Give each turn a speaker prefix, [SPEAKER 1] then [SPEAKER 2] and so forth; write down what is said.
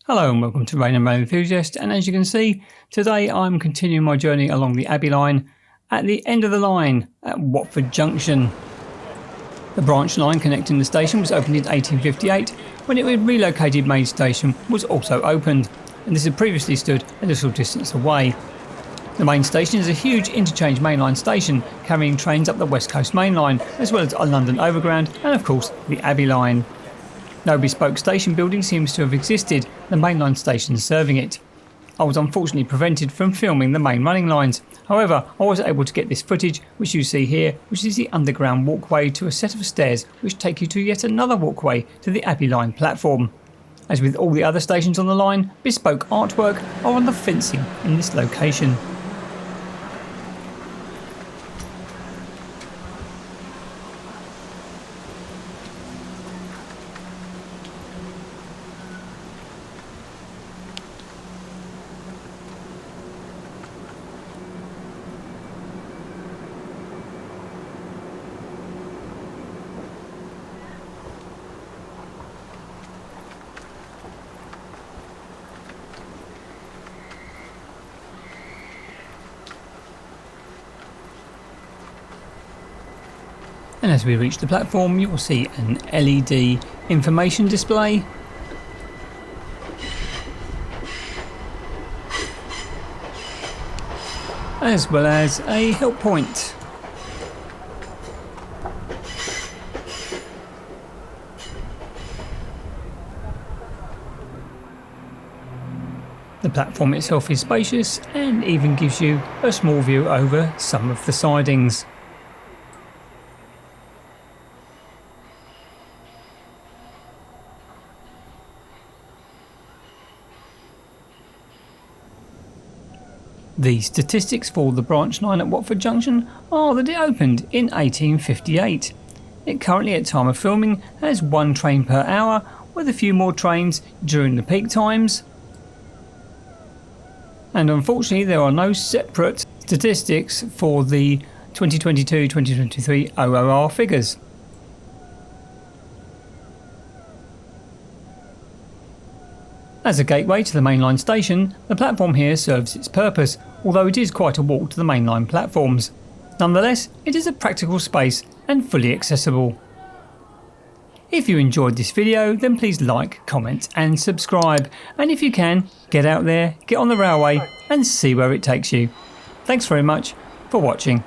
[SPEAKER 1] Hello and welcome to Rain and Rail Enthusiast, and as you can see, today I'm continuing my journey along the Abbey Line at the end of the line at Watford Junction. The branch line connecting the station was opened in 1858 when it was relocated. Main station was also opened, and this had previously stood a little distance away. The main station is a huge interchange mainline station carrying trains up the West Coast Main Line as well as a London Overground and of course the Abbey Line. No bespoke station building seems to have existed, the mainline station serving it. I was unfortunately prevented from filming the main running lines. However, I was able to get this footage which you see here, which is the underground walkway to a set of stairs which take you to yet another walkway to the Abbey Line platform. As with all the other stations on the line, bespoke artwork are on the fencing in this location. And as we reach the platform, you will see an LED information display. As well as a help point. The platform itself is spacious and even gives you a small view over some of the sidings. The statistics for the branch line at Watford Junction are that it opened in 1858. It currently at time of filming has one train per hour with a few more trains during the peak times. And unfortunately there are no separate statistics for the 2022-2023 OOR figures. As a gateway to the mainline station, the platform here serves its purpose, although it is quite a walk to the mainline platforms. Nonetheless, it is a practical space and fully accessible. If you enjoyed this video, then please like, comment and subscribe, and if you can, get out there, get on the railway and see where it takes you. Thanks very much for watching.